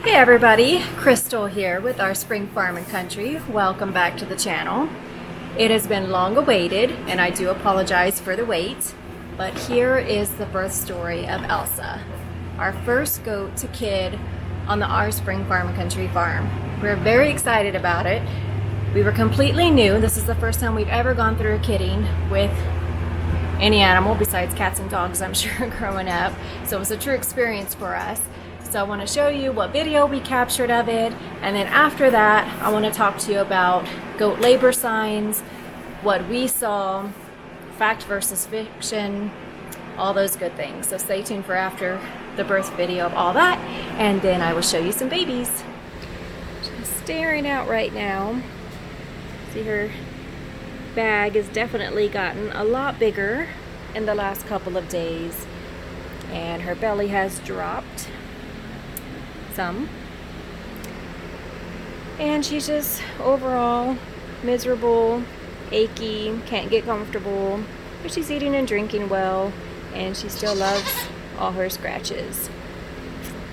Hey everybody, Crystal here with our Spring Farm and Country. Welcome back to the channel. It has been long awaited and I do apologize for the wait, but here is the birth story of Elsa, our first goat to kid on our Spring Farm and Country farm. We're very excited about it. We were completely new. This is the first time we've ever gone through a kidding with any animal besides cats and dogs, I'm sure, growing up. So it was a true experience for us. So I want to show you what video we captured of it, and then after that I want to talk to you about goat labor signs, what we saw, fact versus fiction, all those good things. So stay tuned for after the birth video of all that, and then I will show you some babies. She's staring out right now. See, her bag has definitely gotten a lot bigger in the last couple of days, and her belly has dropped some, and she's just overall miserable, achy, can't get comfortable, but she's eating and drinking well, and she still loves all her scratches.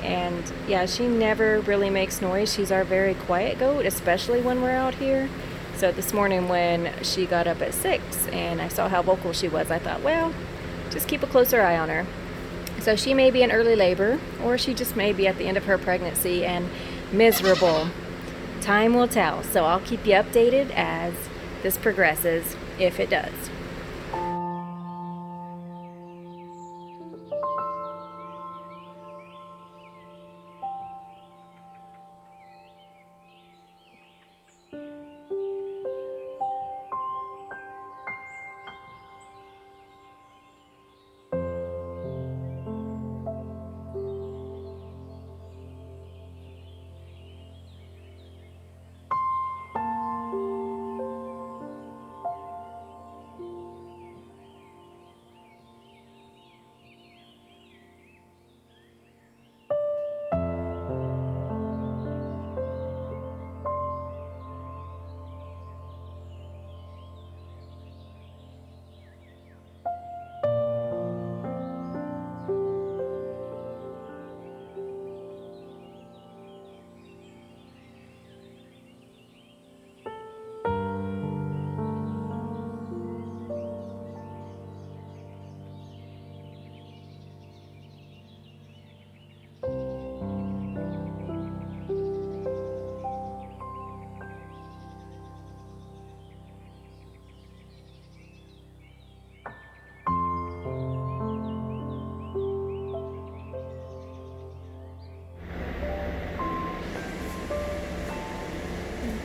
And yeah, she never really makes noise. She's our very quiet goat, especially when we're out here. So this morning when she got up at 6 and I saw how vocal she was, I thought, well, just keep a closer eye on her. So she may be in early labor, or she just may be at the end of her pregnancy and miserable. Time will tell. So I'll keep you updated as this progresses, if it does.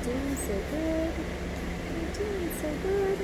Doing so good. You're doing so good.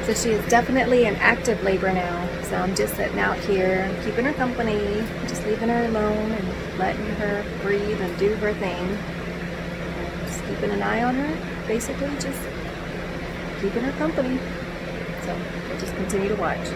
So she is definitely in active labor now. So I'm just sitting out here, keeping her company, just leaving her alone and letting her breathe and do her thing. And just keeping an eye on her, basically just keeping her company. So we'll just continue to watch.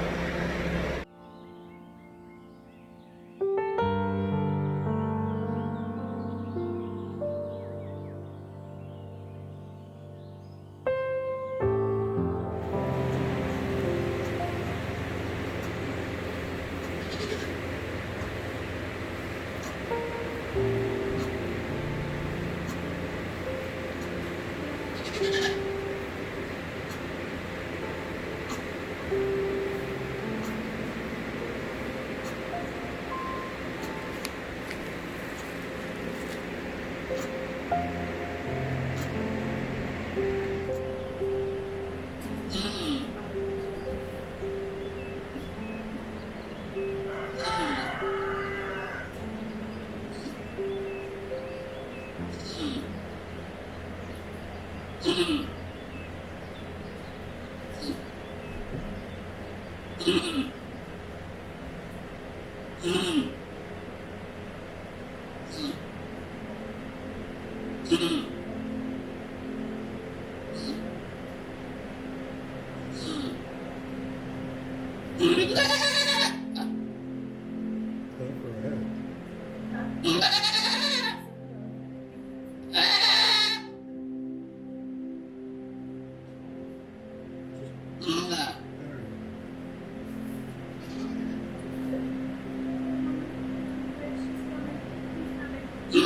There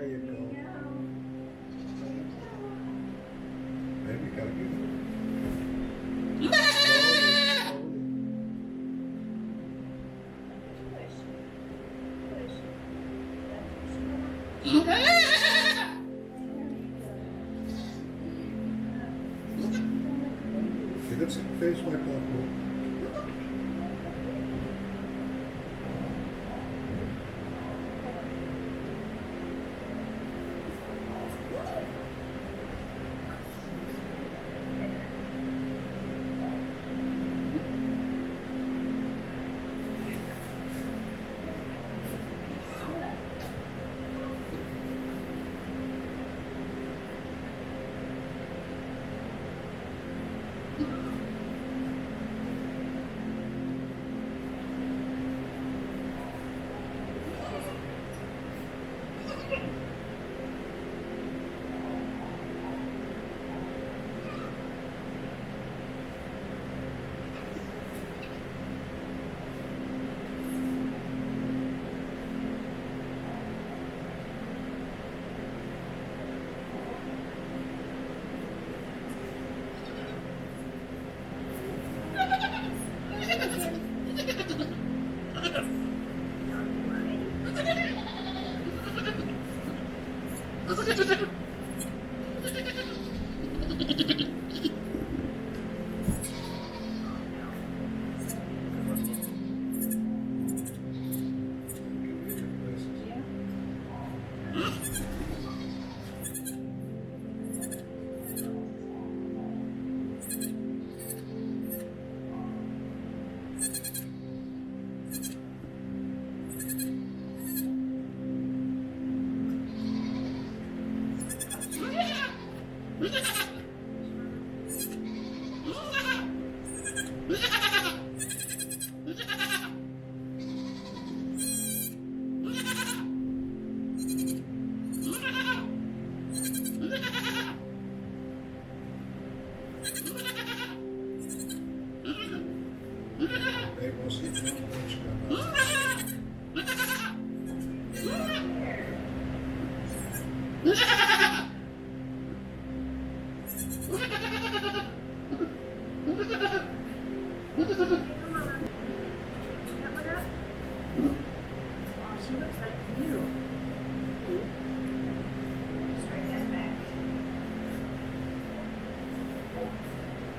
you go. Maybe you gotta get it. Okay, that's it. Face wipe off. Hey, we'll see John Lynch come out. She looks like you. Straight that back.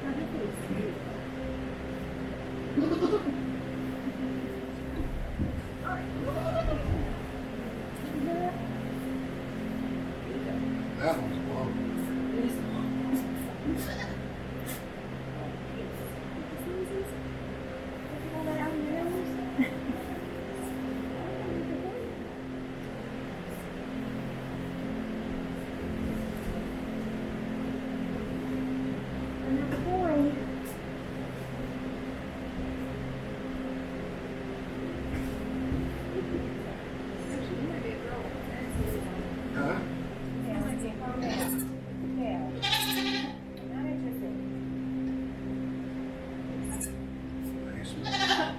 Now that is you. That one's long. Another boy. Actually, you might be a girl. Huh? Yeah, I think. Oh, yeah. Not interested. Nice one.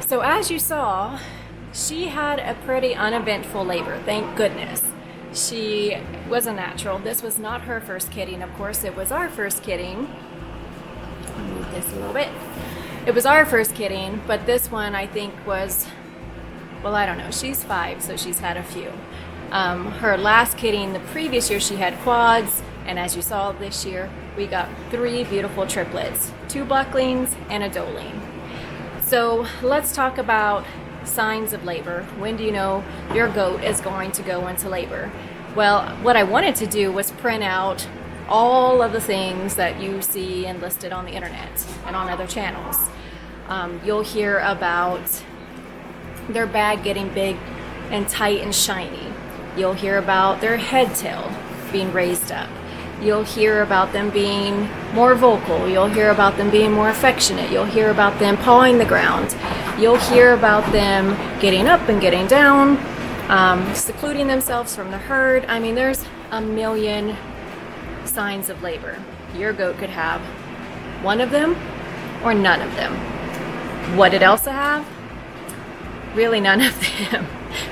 So as you saw, she had a pretty uneventful labor, thank goodness. She was a natural. This was not her first kidding, of course. It was our first kidding. I'll move this a little bit. It was our first kidding, but this one I think was, well, I don't know. She's 5, so she's had a few. Her last kidding the previous year, she had quads, and as you saw this year, we got 3 beautiful triplets, 2 bucklings and a doeling. So let's talk about signs of labor. When do you know your goat is going to go into labor? Well, what I wanted to do was print out all of the things that you see and listed on the internet and on other channels. You'll hear about their bag getting big and tight and shiny. You'll hear about their head tail being raised up. You'll hear about them being more vocal. You'll hear about them being more affectionate. You'll hear about them pawing the ground. You'll hear about them getting up and getting down, secluding themselves from the herd. I mean, there's a million signs of labor. Your goat could have one of them or none of them. What did Elsa have? Really none of them.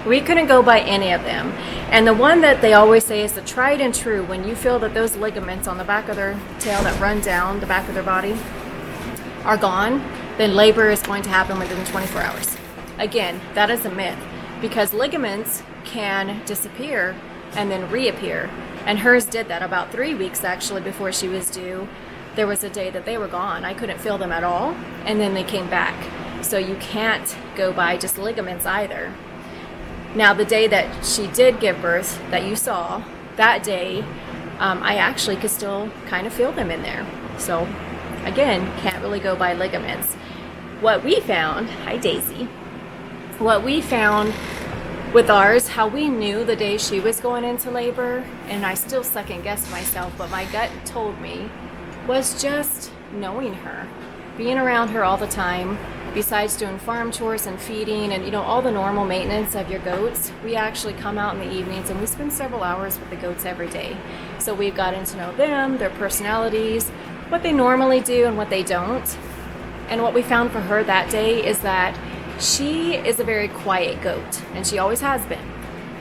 We couldn't go by any of them. And the one that they always say is the tried and true, when you feel that those ligaments on the back of their tail that run down the back of their body are gone, then labor is going to happen within 24 hours. Again, that is a myth, because ligaments can disappear and then reappear. And hers did that about 3 weeks actually before she was due. There was a day that they were gone. I couldn't feel them at all, and then they came back. So you can't go by just ligaments either. Now, the day that she did give birth, that you saw, that day, I actually could still kind of feel them in there. So, again, can't really go by ligaments. What we found, hi Daisy, what we found with ours, how we knew the day she was going into labor, and I still second guessed myself, but my gut told me, was just knowing her, being around her all the time. Besides doing farm chores and feeding and, you know, all the normal maintenance of your goats, we actually come out in the evenings and we spend several hours with the goats every day. So we've gotten to know them, their personalities, what they normally do and what they don't. And what we found for her that day is that she is a very quiet goat, and she always has been.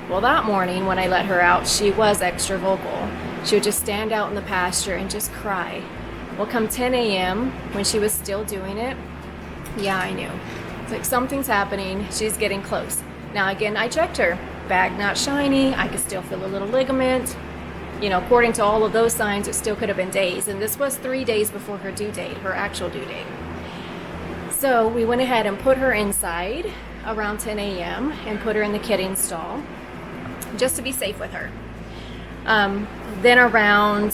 Well, that morning when I let her out, she was extra vocal. She would just stand out in the pasture and just cry. Well, come 10 a.m., when she was still doing it, yeah, I knew. It's like something's happening. She's getting close. Now, again, I checked her. Bag not shiny. I could still feel a little ligament. You know, according to all of those signs, it still could have been days. And this was 3 days before her due date, her actual due date. So we went ahead and put her inside around 10 a.m. and put her in the kidding stall just to be safe with her. Then around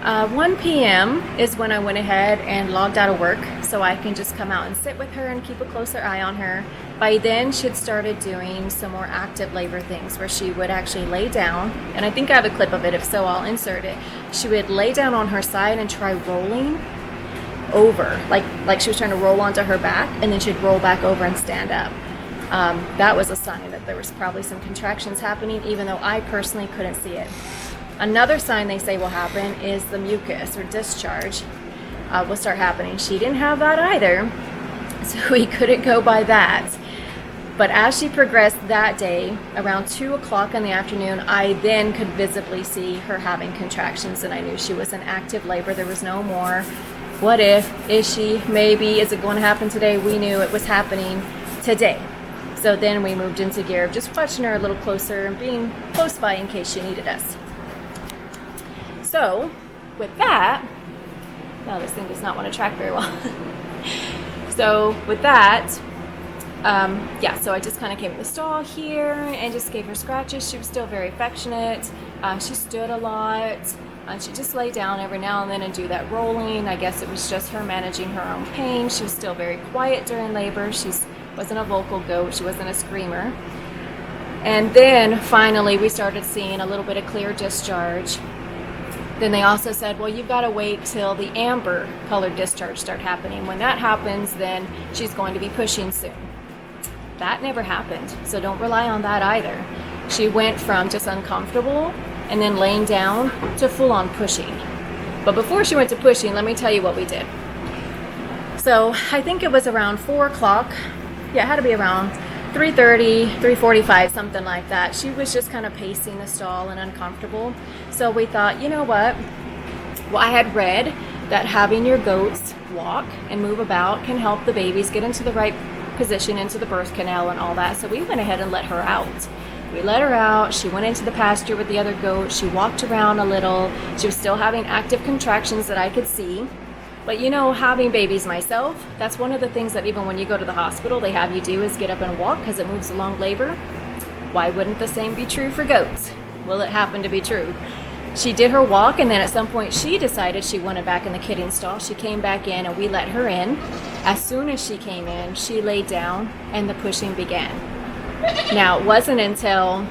1 p.m. is when I went ahead and logged out of work so I can just come out and sit with her and keep a closer eye on her. By then, she'd started doing some more active labor things where she would actually lay down, and I think I have a clip of it. If so, I'll insert it. She would lay down on her side and try rolling over, like she was trying to roll onto her back, and then she'd roll back over and stand up. That was a sign that there was probably some contractions happening, even though I personally couldn't see it. Another sign they say will happen is the mucus or discharge will start happening. She didn't have that either, so we couldn't go by that. But as she progressed that day, around 2 o'clock in the afternoon, I then could visibly see her having contractions, and I knew she was in active labor. There was no more, what if, is she, maybe, is it going to happen today? We knew it was happening today. So then we moved into gear of just watching her a little closer and being close by in case she needed us. So, with that, now this thing does not want to track very well. So, with that, yeah, so I just kind of came in the stall here and just gave her scratches. She was still very affectionate. She stood a lot. She just lay down every now and then and do that rolling. I guess it was just her managing her own pain. She was still very quiet during labor. She wasn't a vocal goat. She wasn't a screamer. And then finally we started seeing a little bit of clear discharge. Then they also said, well, you've got to wait till the amber colored discharge start happening. When that happens, then she's going to be pushing soon. That never happened, so don't rely on that either. She went from just uncomfortable and then laying down to full-on pushing. But before she went to pushing, let me tell you what we did. So I think it was around 4 o'clock. Yeah, it had to be around 3:30, 3:45, something like that. She was just kind of pacing the stall and uncomfortable. So we thought, you know what? Well, I had read that having your goats walk and move about can help the babies get into the right position into the birth canal and all that. So we went ahead and let her out. We let her out. She went into the pasture with the other goats. She walked around a little. She was still having active contractions that I could see. But you know, having babies myself, that's one of the things that even when you go to the hospital, they have you do is get up and walk because it moves along labor. Why wouldn't the same be true for goats? Well, it happened to be true. She did her walk, and then at some point she decided she wanted back in the kidding stall. She came back in and we let her in. As soon as she came in, she laid down and the pushing began. Now, it wasn't until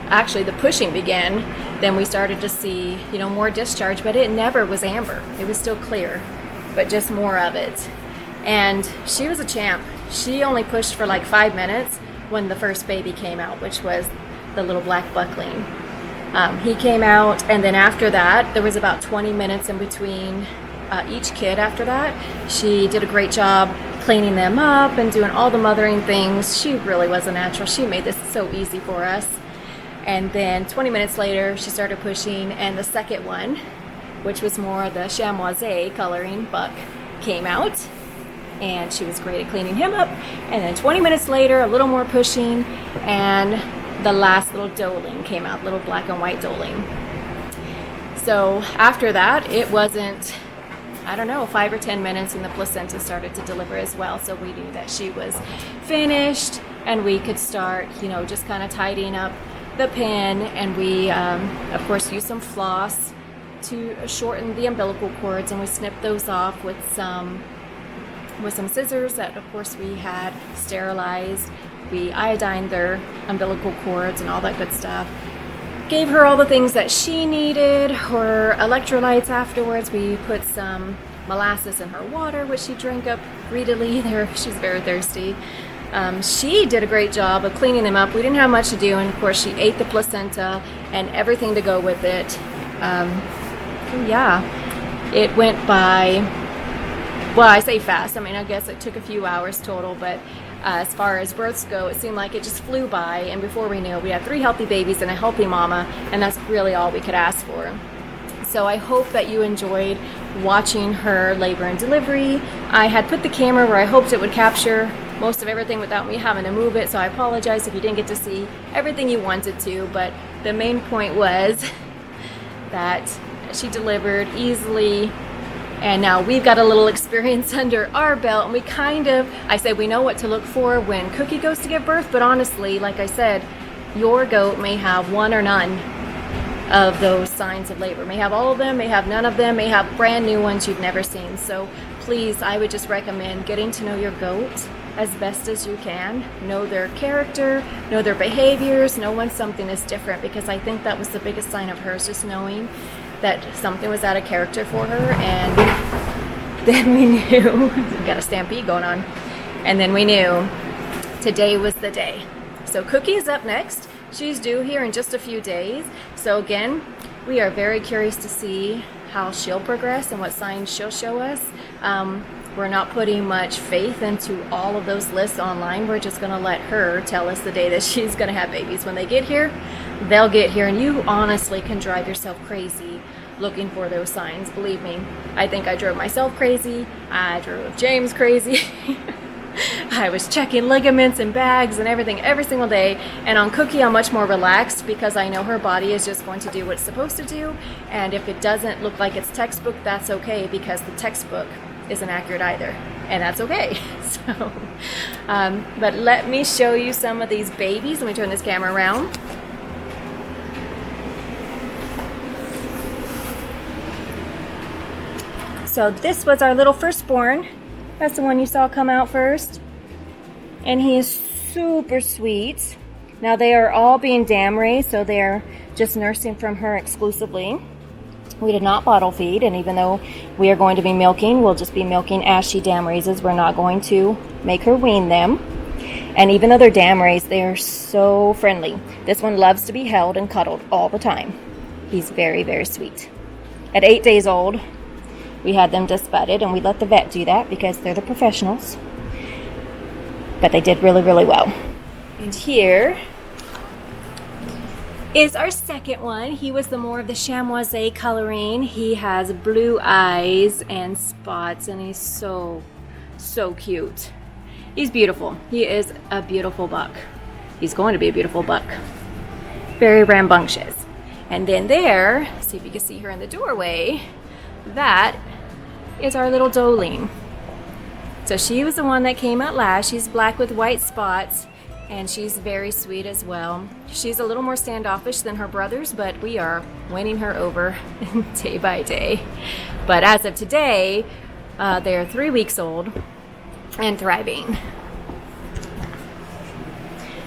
actually the pushing began, then we started to see, you know, more discharge, but it never was amber. It was still clear, but just more of it. And she was a champ. She only pushed for like 5 minutes when the first baby came out, which was the little black buckling. He came out, and then after that, there was about 20 minutes in between each kid after that. She did a great job cleaning them up and doing all the mothering things. She really was a natural. She made this so easy for us. And then 20 minutes later, she started pushing, and the second one, which was more the chamois coloring buck, came out, and she was great at cleaning him up. And then 20 minutes later, a little more pushing, and the last little doeling came out, little black and white doeling. So after that, it wasn't, I don't know, 5 or 10 minutes, and the placenta started to deliver as well. So we knew that she was finished, and we could start, you know, just kind of tidying up the pen. And we, of course, used some floss to shorten the umbilical cords, and we snipped those off with some scissors that, of course, we had sterilized. We iodined their umbilical cords and all that good stuff. Gave her all the things that she needed, her electrolytes afterwards. We put some molasses in her water, which she drank up greedily. She's very thirsty. She did a great job of cleaning them up. We didn't have much to do, and of course she ate the placenta and everything to go with it. Yeah, it went by, well, I say fast. I mean, I guess it took a few hours total, but as far as births go, it seemed like it just flew by, and before we knew it, we had 3 healthy babies and a healthy mama, and that's really all we could ask for. So I hope that you enjoyed watching her labor and delivery. I had put the camera where I hoped it would capture most of everything without me having to move it, so I apologize if you didn't get to see everything you wanted to, but the main point was that she delivered easily. And now we've got a little experience under our belt, and we kind of, I say we know what to look for when Cookie goes to give birth, but honestly, like I said, your goat may have one or none of those signs of labor. May have all of them, may have none of them, may have brand new ones you've never seen. So please, I would just recommend getting to know your goat as best as you can. Know their character, know their behaviors, know when something is different, because I think that was the biggest sign of hers, just knowing that something was out of character for her. And then we knew, we got a stampede going on, and then we knew today was the day. So Cookie is up next. She's due here in just a few days. So again, we are very curious to see how she'll progress and what signs she'll show us. We're not putting much faith into all of those lists online. We're just going to let her tell us the day that she's going to have babies. When they get here, they'll get here, and you honestly can drive yourself crazy looking for those signs. Believe me, I think I drove myself crazy. I drove James crazy. I was checking ligaments and bags and everything every single day. And on Cookie, I'm much more relaxed because I know her body is just going to do what it's supposed to do. And if it doesn't look like it's textbook, that's okay, because the textbook isn't accurate either. and that's okay. So, but let me show you some of these babies. Let me turn this camera around. So this was our little firstborn. That's the one you saw come out first. And he is super sweet. Now they are all being dam raised, so they're just nursing from her exclusively. We did not bottle feed, and even though we are going to be milking, we'll just be milking as she dam raises. We're not going to make her wean them. And even though they're dam raised, they are so friendly. This one loves to be held and cuddled all the time. He's very, very sweet. At 8 days old, we had them just bedded, and we let the vet do that because they're the professionals. But they did really, really well. And here is our second one. He was the more of the chamoisé coloring. He has blue eyes and spots, and he's so, so cute. He's beautiful. He is a beautiful buck. He's going to be a beautiful buck. Very rambunctious. And then there, see if you can see her in the doorway, that is our little doeling. So she was the one that came out last. She's black with white spots, and she's very sweet as well. She's a little more standoffish than her brothers, but we are winning her over day by day. But as of today, they're 3 weeks old and thriving.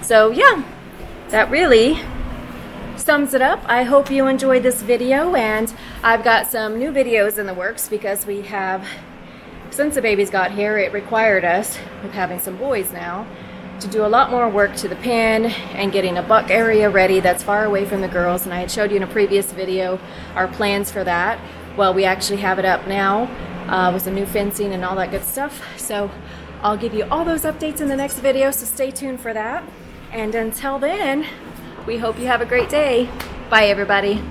So yeah, that really sums it up. I hope you enjoyed this video, and I've got some new videos in the works because we have, since the babies got here, it required us, with having some boys now, to do a lot more work to the pen and getting a buck area ready that's far away from the girls. And I had showed you in a previous video our plans for that. Well, we actually have it up now with some new fencing and all that good stuff. So I'll give you all those updates in the next video, so stay tuned for that. And until then, we hope you have a great day. Bye, everybody.